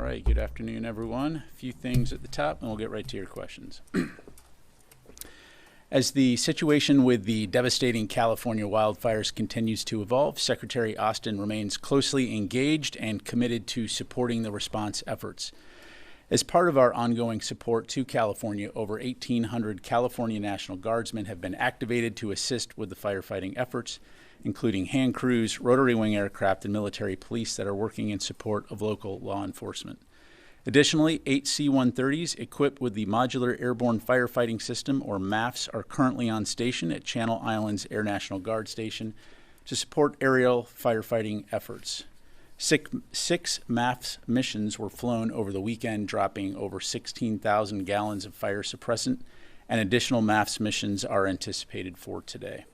right, good afternoon, everyone. A few things at the top, and we'll get right to your questions. As the situation with the devastating California wildfires continues to evolve, Secretary Austin remains closely engaged and committed to supporting the response efforts. As part of our ongoing support to California, over 1,800 California National Guardsmen have been activated to assist with the firefighting efforts, including hand crews, rotary wing aircraft, and military police that are working in support of local law enforcement. Additionally, 8 C-130s equipped with the Modular Airborne Firefighting System, or MAFS, are currently on station at Channel Islands Air National Guard Station to support aerial firefighting efforts. Six MAFS missions were flown over the weekend, dropping over 16,000 gallons of fire suppressant, and additional MAFS missions are anticipated for today.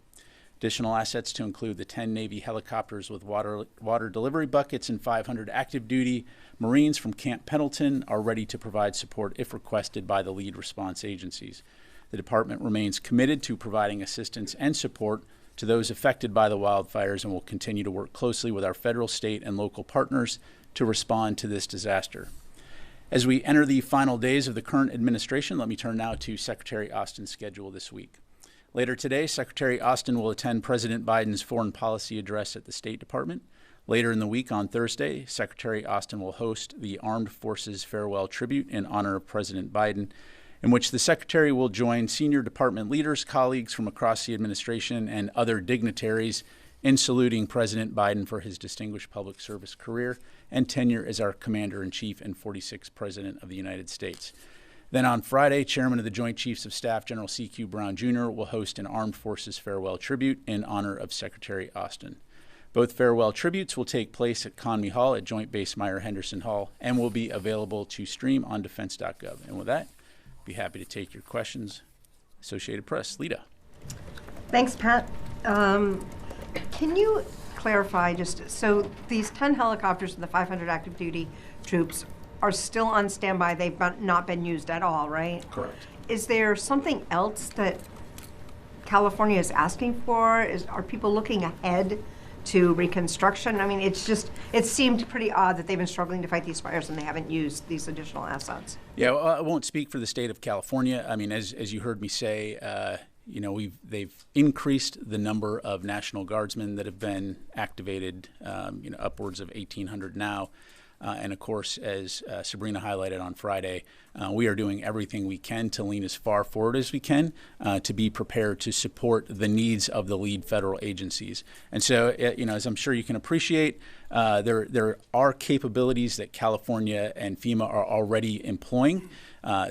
Additional assets to include the 10 Navy helicopters with water delivery buckets and 500 active duty Marines from Camp Pendleton are ready to provide support if requested by the lead response agencies. The department remains committed to providing assistance and support to those affected by the wildfires and will continue to work closely with our federal, state, and local partners to respond to this disaster. As we enter the final days of the current administration, let me turn now to Secretary Austin's schedule this week. Later today, Secretary Austin will attend President Biden's foreign policy address at the State Department. Later in the week, on Thursday, Secretary Austin will host the Armed Forces Farewell Tribute in honor of President Biden, in which the Secretary will join senior department leaders, colleagues from across the administration, and other dignitaries in saluting President Biden for his distinguished public service career and tenure as our Commander-in-Chief and 46th President of the United States. Then on Friday, Chairman of the Joint Chiefs of Staff, General C.Q. Brown Jr., will host an Armed Forces Farewell Tribute in honor of Secretary Austin. Both farewell tributes will take place at Conmee Hall at Joint Base Myer-Henderson Hall and will be available to stream on defense.gov. And with that, be happy to take your questions. Associated Press, Lita. Thanks, Pat. Can you clarify just, so these 10 helicopters and the 500 active duty troops are still on standby. They've not been used at all, right? Correct. Is there something else that California is asking for? Are people looking ahead to reconstruction? I mean, it seemed pretty odd that they've been struggling to fight these fires and they haven't used these additional assets. Yeah, well, I won't speak for the state of California. I mean, as you heard me say, they've increased the number of National Guardsmen that have been activated, upwards of 1,800 now. And of course, as Sabrina highlighted on Friday, we are doing everything we can to lean as far forward as we can to be prepared to support the needs of the lead federal agencies. And so, as I'm sure you can appreciate, there are capabilities that California and FEMA are already employing.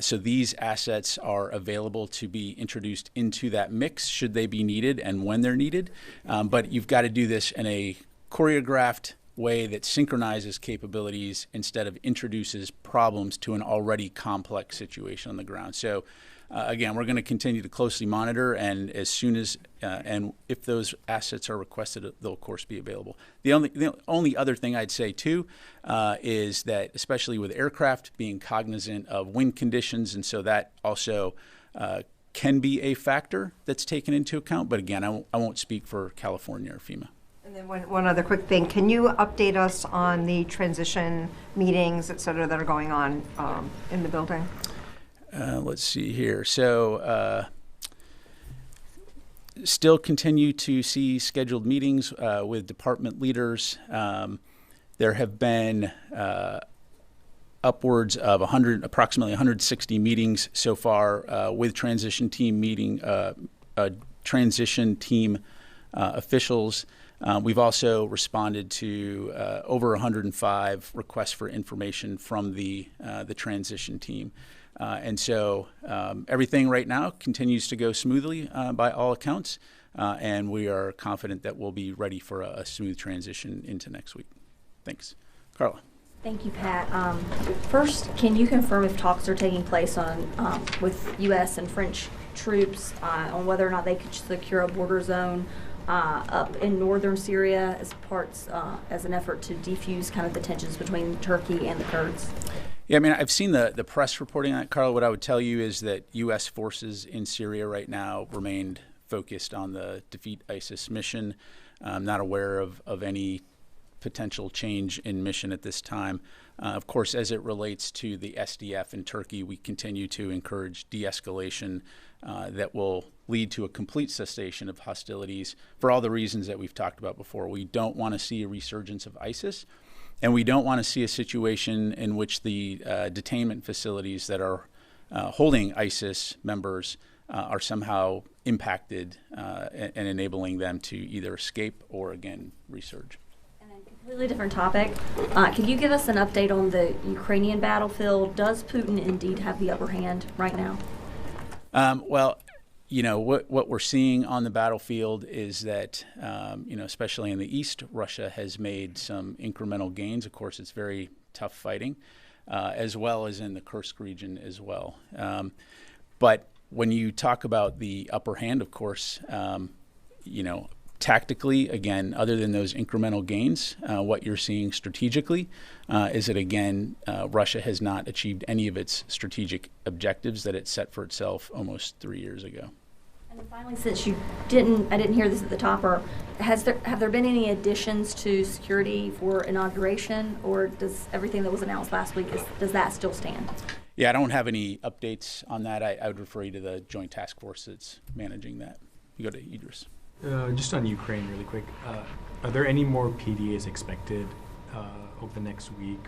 So these assets are available to be introduced into that mix should they be needed and when they're needed. But you've got to do this in a choreographed way that synchronizes capabilities instead of introduces problems to an already complex situation on the ground. So again, we're going to continue to closely monitor, and as soon as and if those assets are requested, they'll of course be available. The only other thing I'd say too is that, especially with aircraft, being cognizant of wind conditions, and so that also can be a factor that's taken into account. But again, I won't speak for California or FEMA. And then one other quick thing. Can you update us on the transition meetings, et cetera, that are going on in the building? Let's see here. So still continue to see scheduled meetings with department leaders. There have been upwards of approximately 160 meetings so far with transition team officials. We've also responded to over 105 requests for information from the transition team. And so everything right now continues to go smoothly by all accounts, and we are confident that we'll be ready for a smooth transition into next week. Thanks. Carla. Thank you, Pat. First, can you confirm if talks are taking place with U.S. and French troops on whether or not they could secure a border zone up in northern Syria as an effort to defuse kind of the tensions between Turkey and the Kurds? Yeah, I mean, I've seen the press reporting on that, Carla. What I would tell you is that U.S. forces in Syria right now remained focused on the Defeat ISIS mission. I'm not aware of any potential change in mission at this time. Of course, as it relates to the SDF in Turkey, we continue to encourage de-escalation that will lead to a complete cessation of hostilities for all the reasons that we've talked about before. We don't want to see a resurgence of ISIS, and we don't want to see a situation in which the detainment facilities that are holding ISIS members are somehow impacted and enabling them to either escape or, again, resurge. And then completely different topic. Can you give us an update on the Ukrainian battlefield? Does Putin indeed have the upper hand right now? Well, what we're seeing on the battlefield is that, especially in the east, Russia has made some incremental gains. Of course, it's very tough fighting, as well as in the Kursk region as well. But when you talk about the upper hand, of course, tactically, again, other than those incremental gains, what you're seeing strategically is that, again, Russia has not achieved any of its strategic objectives that it set for itself almost 3 years ago. And then finally, since I didn't hear this at the top, or have there been any additions to security for inauguration, or does everything that was announced last week, does that still stand? Yeah, I don't have any updates on that. I would refer you to the joint task force that's managing that. You go to Idris. Just on Ukraine really quick, are there any more PDAs expected over the next week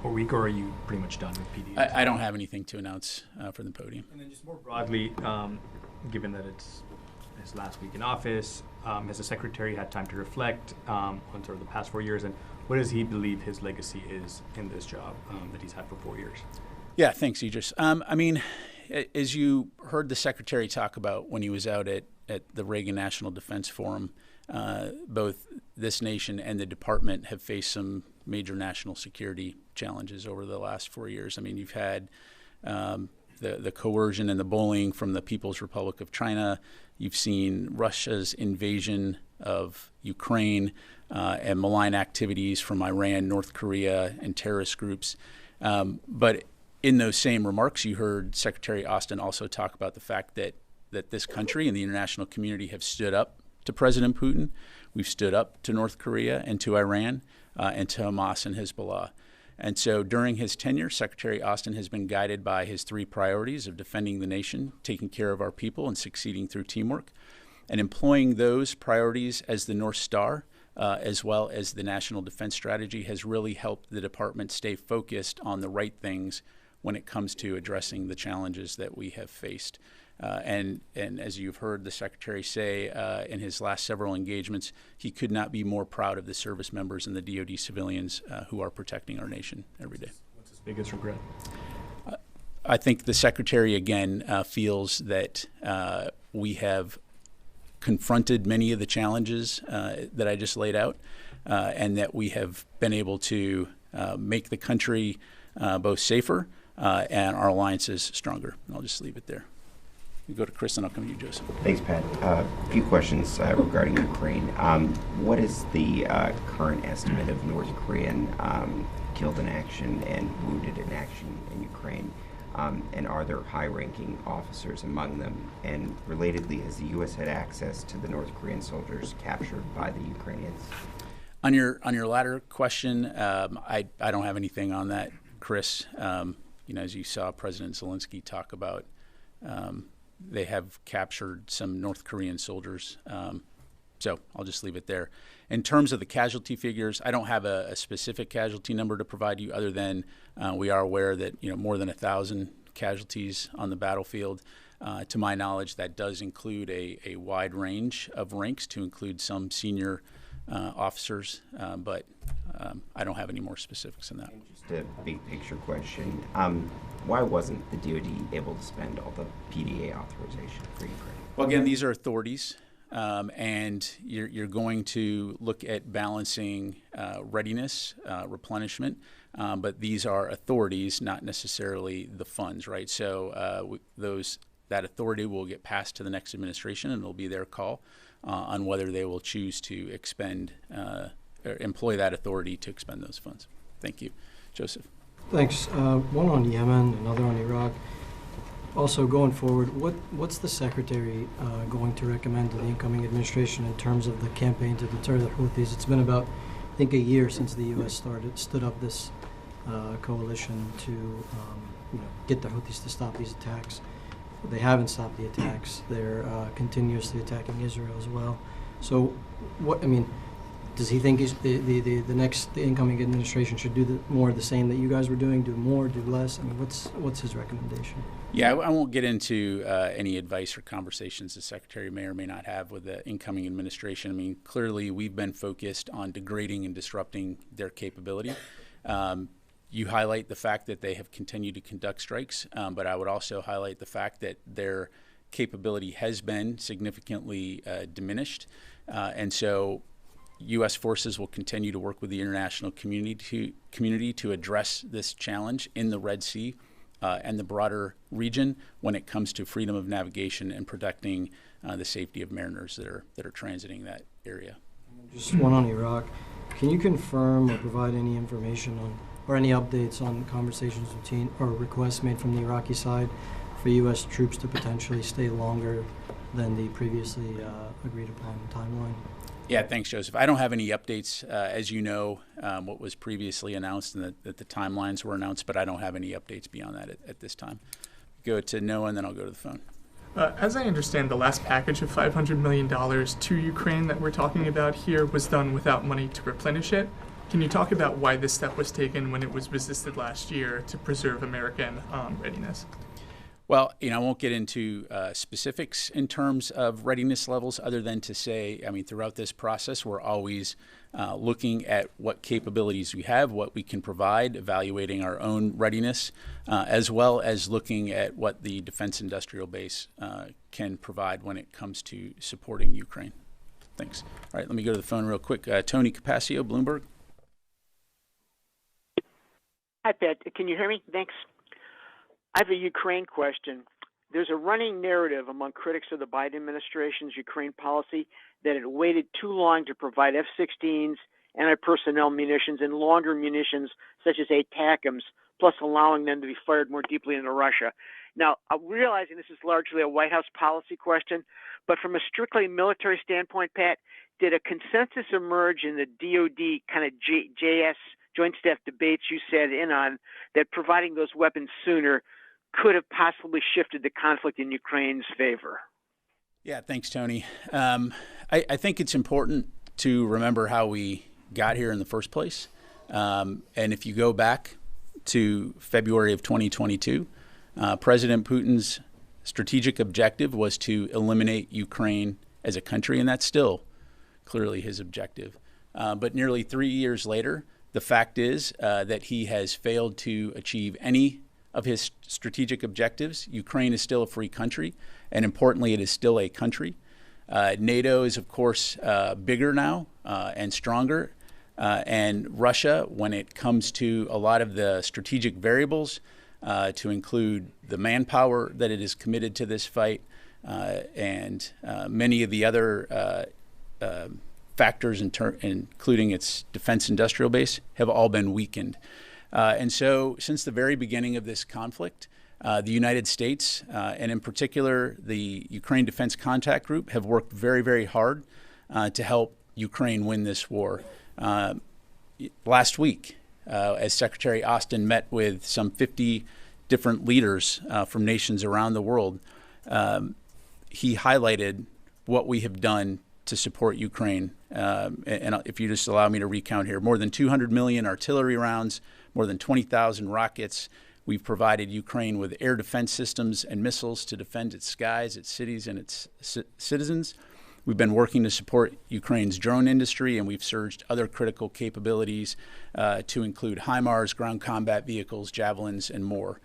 or are you pretty much done with PDAs? I don't have anything to announce from the podium. And then just more broadly, given that it's his last week in office, has the Secretary had time to reflect on sort of the past 4 years, and what does he believe his legacy is in this job that he's had for 4 years? Yeah, thanks, Idris. As you heard the Secretary talk about when he was out at the Reagan National Defense Forum, both this nation and the department have faced some major national security challenges over the last 4 years. I mean, you've had the coercion and the bullying from the People's Republic of China. You've seen Russia's invasion of Ukraine and malign activities from Iran, North Korea, and terrorist groups. But in those same remarks, you heard Secretary Austin also talk about the fact that this country and the international community have stood up to President Putin. We've stood up to North Korea and to Iran and to Hamas and Hezbollah. And so during his tenure, Secretary Austin has been guided by his 3 priorities of defending the nation, taking care of our people, and succeeding through teamwork. And employing those priorities as the North Star, as well as the National Defense Strategy, has really helped the department stay focused on the right things when it comes to addressing the challenges that we have faced. And as you've heard the Secretary say in his last several engagements, he could not be more proud of the service members and the DoD civilians who are protecting our nation every day. What's his biggest regret? I think the Secretary, again, feels that we have confronted many of the challenges that I just laid out, and that we have been able to make the country both safer and our alliances stronger. And I'll just leave it there. You go to Chris, and I'll come to you, Joseph. Thanks, Pat. A few questions regarding Ukraine. What is the current estimate of North Korean killed in action and wounded in action in Ukraine? And are there high-ranking officers among them? And relatedly, has the U.S. had access to the North Korean soldiers captured by the Ukrainians? On your latter question, I don't have anything on that, Chris. As you saw President Zelensky talk about, they have captured some North Korean soldiers. So I'll just leave it there. In terms of the casualty figures, I don't have a specific casualty number to provide you, other than we are aware that more than 1,000 casualties on the battlefield. To my knowledge, that does include a wide range of ranks, to include some senior officers, but I don't have any more specifics than that. And just a big picture question. Why wasn't the DoD able to spend all the PDA authorization for Ukraine? Well, again, these are authorities, and you're going to look at balancing readiness, replenishment, but these are authorities, not necessarily the funds, right? So that authority will get passed to the next administration, and it'll be their call on whether they will choose to expend or employ that authority to expend those funds. Thank you. Joseph. Thanks. One on Yemen, another on Iraq. Also, going forward, what's the Secretary going to recommend to the incoming administration in terms of the campaign to deter the Houthis? It's been about I think, a year since the U.S. stood up this coalition to get the Houthis to stop these attacks. They haven't stopped the attacks. They're continuously attacking Israel as well. So, does he think the incoming administration should do more of the same that you guys were doing? Do more, do less? What's his recommendation? Yeah, I won't get into any advice or conversations the Secretary may or may not have with the incoming administration. Clearly we've been focused on degrading and disrupting their capability. You highlight the fact that they have continued to conduct strikes, but I would also highlight the fact that their capability has been significantly diminished. And so U.S. forces will continue to work with the international community to address this challenge in the Red Sea and the broader region when it comes to freedom of navigation and protecting the safety of mariners that are transiting that area. Just one on Iraq. Can you confirm or provide any information on or any updates on conversations between or requests made from the Iraqi side for U.S. troops to potentially stay longer than the previously agreed upon timeline? Yeah, thanks, Joseph. I don't have any updates. As you know, what was previously announced and that the timelines were announced, but I don't have any updates beyond that at this time. Go to Noah, and then I'll go to the phone. As I understand, the last package of $500 million to Ukraine that we're talking about here was done without money to replenish it. Can you talk about why this step was taken when it was resisted last year to preserve American readiness? Well, I won't get into specifics in terms of readiness levels other than to say, throughout this process, we're always looking at what capabilities we have, what we can provide, evaluating our own readiness, as well as looking at what the defense industrial base can provide when it comes to supporting Ukraine. Thanks. All right, let me go to the phone real quick. Tony Capaccio, Bloomberg. Hi, Pat. Can you hear me? Thanks. I have a Ukraine question. There's a running narrative among critics of the Biden administration's Ukraine policy that it waited too long to provide F-16s, anti-personnel munitions, and longer munitions such as ATACMS, plus allowing them to be fired more deeply into Russia. Now, I'm realizing this is largely a White House policy question, but from a strictly military standpoint, Pat, did a consensus emerge in the DOD kind of JS Joint Staff debates you sat in on that providing those weapons sooner could have possibly shifted the conflict in Ukraine's favor? Yeah, thanks, Tony. I think it's important to remember how we got here in the first place. And if you go back to February of 2022, President Putin's strategic objective was to eliminate Ukraine as a country, and that's still clearly his objective. But nearly 3 years later, the fact is that he has failed to achieve any of his strategic objectives. Ukraine is still a free country, and importantly, it is still a country. NATO is, of course, bigger now and stronger. And Russia, when it comes to a lot of the strategic variables, to include the manpower that it is committed to this fight and many of the other factors, including its defense industrial base, have all been weakened. And so since the very beginning of this conflict, the United States, and in particular the Ukraine Defense Contact Group, have worked very, very hard to help Ukraine win this war. Last week, as Secretary Austin met with some 50 different leaders from nations around the world, he highlighted what we have done to support Ukraine. And if you just allow me to recount here, more than 200 million artillery rounds, more than 20,000 rockets. We've provided Ukraine with air defense systems and missiles to defend its skies, its cities, and its citizens. We've been working to support Ukraine's drone industry, and we've surged other critical capabilities to include HIMARS, ground combat vehicles, javelins, and more.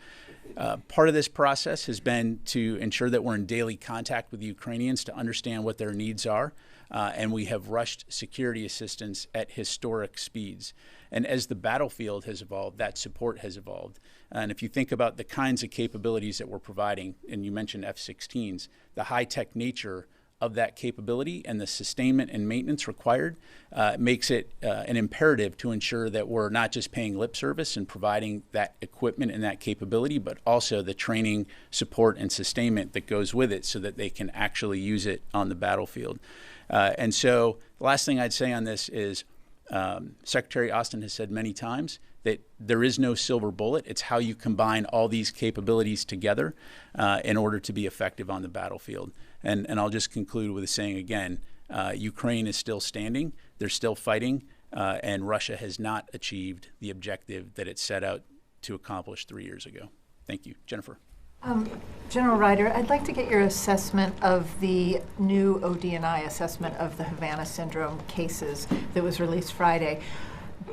Part of this process has been to ensure that we're in daily contact with the Ukrainians to understand what their needs are, and we have rushed security assistance at historic speeds. And as the battlefield has evolved, that support has evolved. And if you think about the kinds of capabilities that we're providing, and you mentioned F-16s, the high-tech nature of that capability and the sustainment and maintenance required makes it an imperative to ensure that we're not just paying lip service and providing that equipment and that capability, but also the training, support, and sustainment that goes with it so that they can actually use it on the battlefield. And so the last thing I'd say on this is Secretary Austin has said many times that there is no silver bullet. It's how you combine all these capabilities together in order to be effective on the battlefield. And I'll just conclude with saying again, Ukraine is still standing. They're still fighting. And Russia has not achieved the objective that it set out to accomplish 3 years ago. Thank you. Jennifer. General Ryder, I'd like to get your assessment of the new ODNI assessment of the Havana syndrome cases that was released Friday.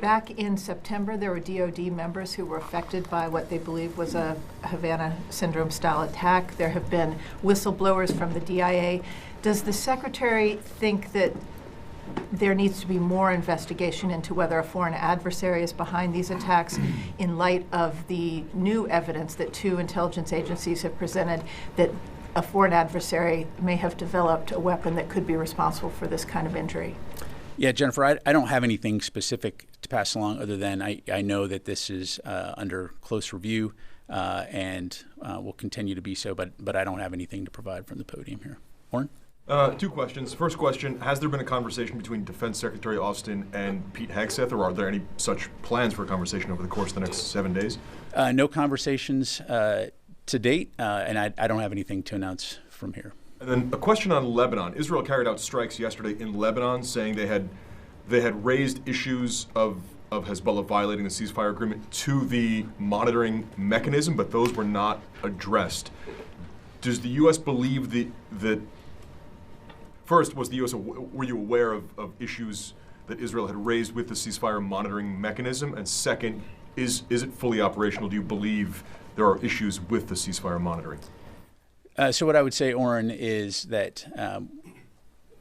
Back in September, there were DOD members who were affected by what they believe was a Havana syndrome style attack. There have been whistleblowers from the DIA. Does the Secretary think that there needs to be more investigation into whether a foreign adversary is behind these attacks in light of the new evidence that 2 intelligence agencies have presented that a foreign adversary may have developed a weapon that could be responsible for this kind of injury? Yeah, Jennifer, I don't have anything specific to pass along other than I know that this is under close review and will continue to be so, but I don't have anything to provide from the podium here. Warren? 2 questions. First question, has there been a conversation between Defense Secretary Austin and Pete Hegseth, or are there any such plans for a conversation over the course of the next 7 days? No conversations to date, and I don't have anything to announce from here. And then a question on Lebanon. Israel carried out strikes yesterday in Lebanon, saying they had raised issues of Hezbollah violating the ceasefire agreement to the monitoring mechanism, but those were not addressed. Does the U.S. believe that first, were you aware of issues that Israel had raised with the ceasefire monitoring mechanism? And second, is it fully operational? Do you believe there are issues with the ceasefire monitoring? So what I would say, Oren, is that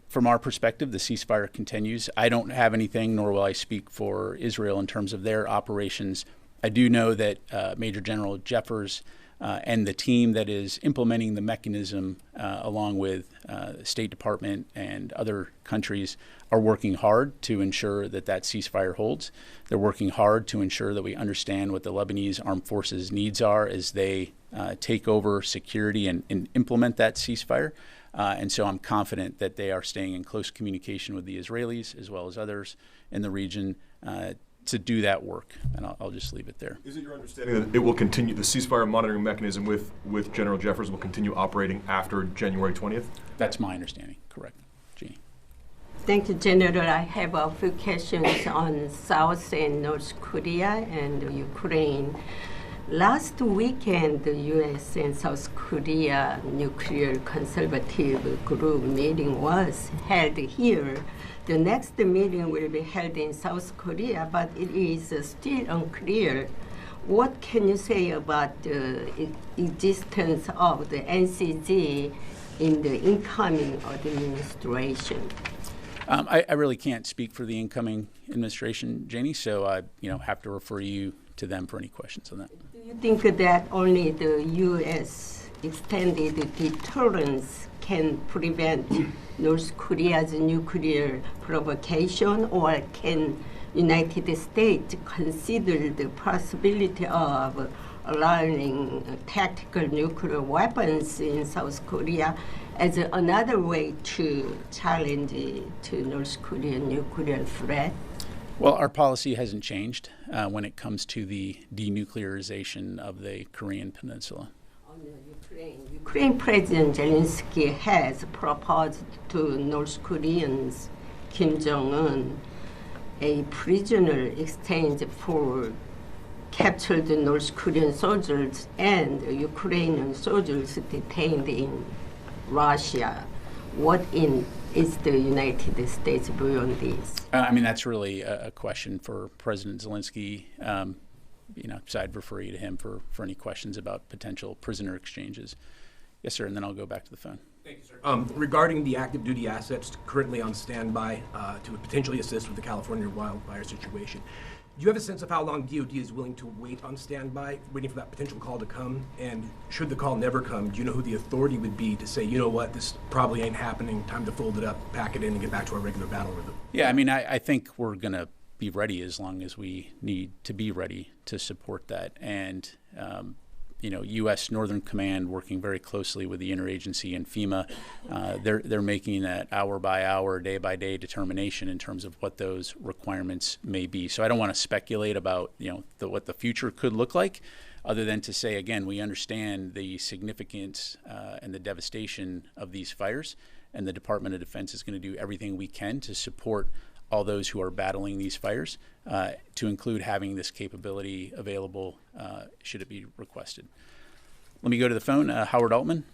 from our perspective, the ceasefire continues. I don't have anything, nor will I speak for Israel in terms of their operations. I do know that Major General Jeffers and the team that is implementing the mechanism, along with the State Department and other countries, are working hard to ensure that that ceasefire holds. They're working hard to ensure that we understand what the Lebanese armed forces' needs are as they take over security and implement that ceasefire. And so I'm confident that they are staying in close communication with the Israelis as well as others in the region to do that work. And I'll just leave it there. Is it your understanding that it will continue, the ceasefire monitoring mechanism with General Jeffers will continue operating after January 20th? That's my understanding. Correct. Jeannie. Thank you, General. I have a few questions on South and North Korea and Ukraine. Last weekend, the U.S. and South Korea nuclear consultative group meeting was held here. The next meeting will be held in South Korea, but it is still unclear. What can you say about the existence of the NCG in the incoming administration? I really can't speak for the incoming administration, Janie, so I have to refer you to them for any questions on that. Do you think that only the U.S. extended deterrence can prevent North Korea's nuclear provocation, or can United States consider the possibility of allowing tactical nuclear weapons in South Korea as another way to challenge to North Korean nuclear threat? Well, our policy hasn't changed when it comes to the denuclearization of the Korean Peninsula. On Ukraine President Zelensky has proposed to North Koreans Kim Jong-un a prisoner exchange for captured North Korean soldiers and Ukrainian soldiers detained in Russia. What is the United States view on this? That's really a question for President Zelensky. So I'd refer you to him for any questions about potential prisoner exchanges. Yes, sir, and then I'll go back to the phone. Thank you, sir. Regarding the active duty assets currently on standby to potentially assist with the California wildfire situation, do you have a sense of how long DOD is willing to wait on standby, waiting for that potential call to come? And should the call never come, do you know who the authority would be to say, you know what, this probably ain't happening, time to fold it up, pack it in, and get back to our regular battle rhythm? Yeah, I think we're going to be ready as long as we need to be ready to support that. And U.S. Northern Command working very closely with the interagency and FEMA. They're making that hour by hour, day by day determination in terms of what those requirements may be. So I don't want to speculate about what the future could look like, other than to say, again, we understand the significance and the devastation of these fires, and the Department of Defense is going to do everything we can to support all those who are battling these fires, to include having this capability available should it be requested. Let me go to the phone. Howard Altman.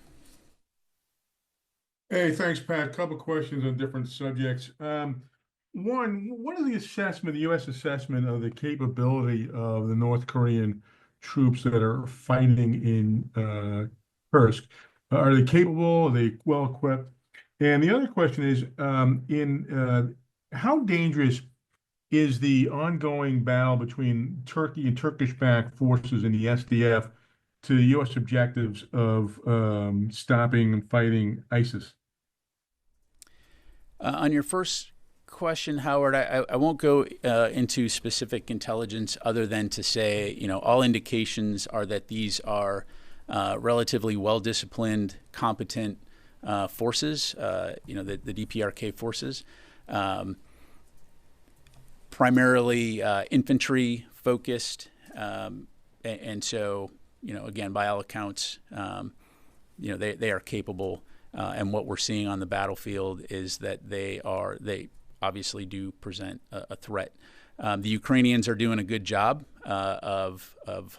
Hey, thanks, Pat. Couple questions on different subjects. One, what is the assessment, the U.S. assessment of the capability of the North Korean troops that are fighting in Kursk? Are they capable? Are they well equipped? And the other question is, how dangerous is the ongoing battle between Turkey and Turkish-backed forces in the SDF to the U.S. objectives of stopping and fighting ISIS? On your first question, Howard, I won't go into specific intelligence other than to say, all indications are that these are relatively well-disciplined, competent forces, the DPRK forces. Primarily infantry focused, and so again, by all accounts, they are capable. And what we're seeing on the battlefield is that they obviously do present a threat. The Ukrainians are doing a good job of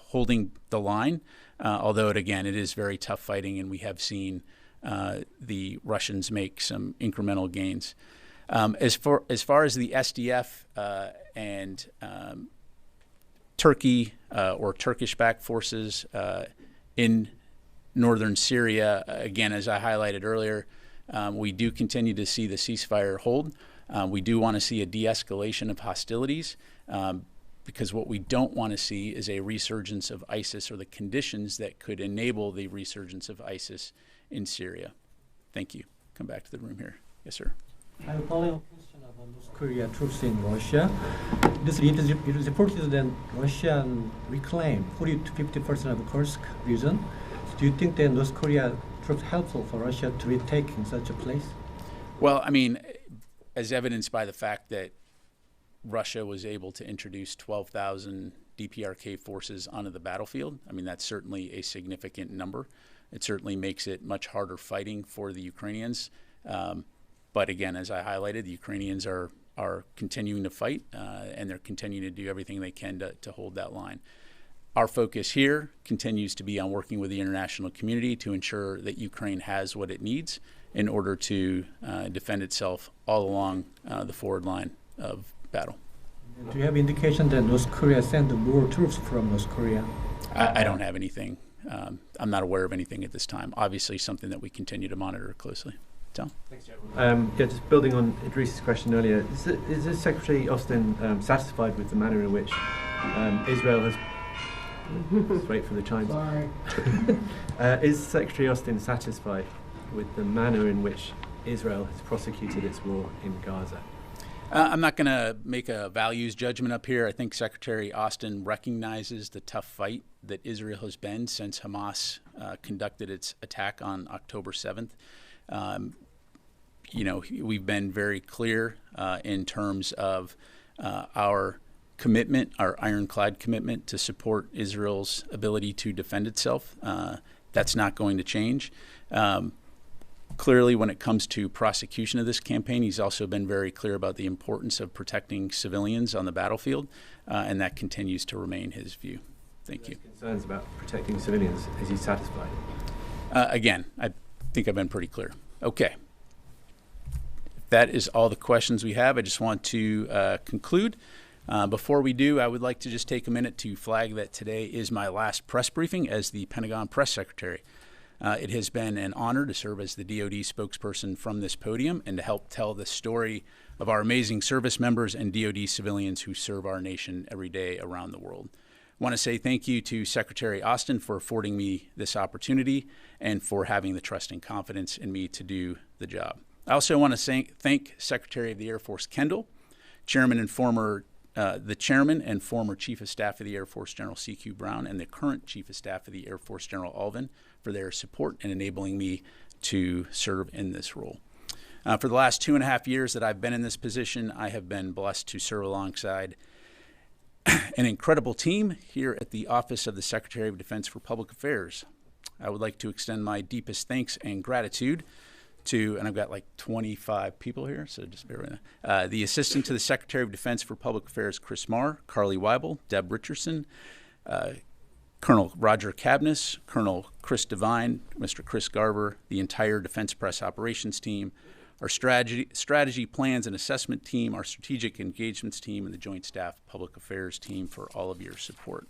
holding the line, although it is very tough fighting, and we have seen the Russians make some incremental gains. As far as the SDF and Turkey or Turkish-backed forces in northern Syria, again, as I highlighted earlier, we do continue to see the ceasefire hold. We do want to see a de-escalation of hostilities, because what we don't want to see is a resurgence of ISIS or the conditions that could enable the resurgence of ISIS in Syria. Thank you. Come back to the room here. Yes, sir. I have a follow-up question about North Korea troops in Russia. It is reported that Russia reclaimed 40 to 50% of the Kursk region. So do you think that North Korea troops helpful for Russia to retake in such a place? Well, as evidenced by the fact that Russia was able to introduce 12,000 DPRK forces onto the battlefield, that's certainly a significant number. It certainly makes it much harder fighting for the Ukrainians. But again, as I highlighted, the Ukrainians are continuing to fight, and they're continuing to do everything they can to hold that line. Our focus here continues to be on working with the international community to ensure that Ukraine has what it needs in order to defend itself all along the forward line of battle. Do you have indication that North Korea sent more troops from North Korea? I don't have anything. I'm not aware of anything at this time. Obviously, something that we continue to monitor closely. Tom? Thanks, Joe. Just building on Idris's question earlier, is Secretary Austin satisfied with the manner in which Israel has... Just wait for the chimes. Sorry. Is Secretary Austin satisfied with the manner in which Israel has prosecuted its war in Gaza? I'm not going to make a values judgment up here. I think Secretary Austin recognizes the tough fight that Israel has been since Hamas conducted its attack on October 7th. We've been very clear in terms of our commitment, our ironclad commitment to support Israel's ability to defend itself. That's not going to change. Clearly, when it comes to prosecution of this campaign, he's also been very clear about the importance of protecting civilians on the battlefield, and that continues to remain his view. Thank you. Concerns about protecting civilians. Is he satisfied? Again, I think I've been pretty clear. Okay. That is all the questions we have. I just want to conclude. Before we do, I would like to just take a minute to flag that today is my last press briefing as the Pentagon Press Secretary. It has been an honor to serve as the DoD spokesperson from this podium and to help tell the story of our amazing service members and DoD civilians who serve our nation every day around the world. I want to say thank you to Secretary Austin for affording me this opportunity and for having the trust and confidence in me to do the job. I also want to thank Secretary of the Air Force Kendall, Chairman and former the chairman and former Chief of Staff of the Air Force, General C.Q. Brown, and the current Chief of Staff of the Air Force, General Alvin, for their support in enabling me to serve in this role. For the last 2.5 years that I've been in this position, I have been blessed to serve alongside an incredible team here at the Office of the Secretary of Defense for Public Affairs. I would like to extend my deepest thanks and gratitude to, and I've got like 25 people here, so just bear with me. The Assistant to the Secretary of Defense for Public Affairs, Chris Marr, Carly Weibel, Deb Richardson, Colonel Roger Cabness, Colonel Chris Devine, Mr. Chris Garver, the entire Defense Press Operations team, our strategy plans and assessment team, our strategic engagements team, and the Joint Staff Public Affairs team for all of your support.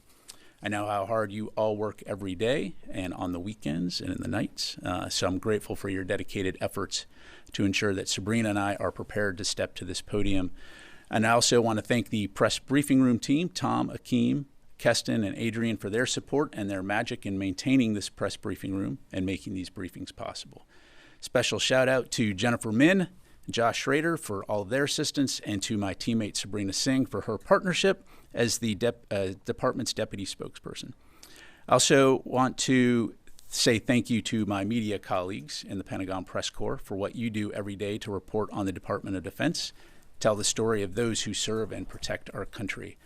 I know how hard you all work every day and on the weekends and in the nights, so I'm grateful for your dedicated efforts to ensure that Sabrina and I are prepared to step to this podium. And I also want to thank the press briefing room team, Tom, Akeem, Keston, and Adrian, for their support and their magic in maintaining this press briefing room and making these briefings possible. Special shout out to Jennifer Min, Josh Schrader for all of their assistance, and to my teammate Sabrina Singh for her partnership as the department's deputy spokesperson. I also want to say thank you to my media colleagues in the Pentagon Press Corps for what you do every day to report on the Department of Defense, tell the story of those who serve and protect our country.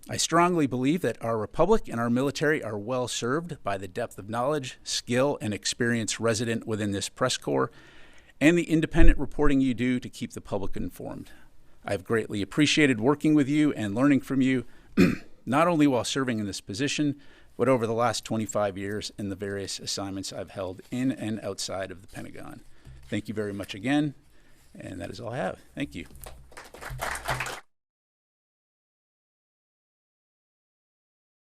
I strongly believe that our republic and our military are well served by the depth of knowledge, skill, and experience resident within this press corps and the independent reporting you do to keep the public informed. I've greatly appreciated working with you and learning from you, not only while serving in this position, but over the last 25 years in the various assignments I've held in and outside of the Pentagon. Thank you very much again, and that is all I have. Thank you.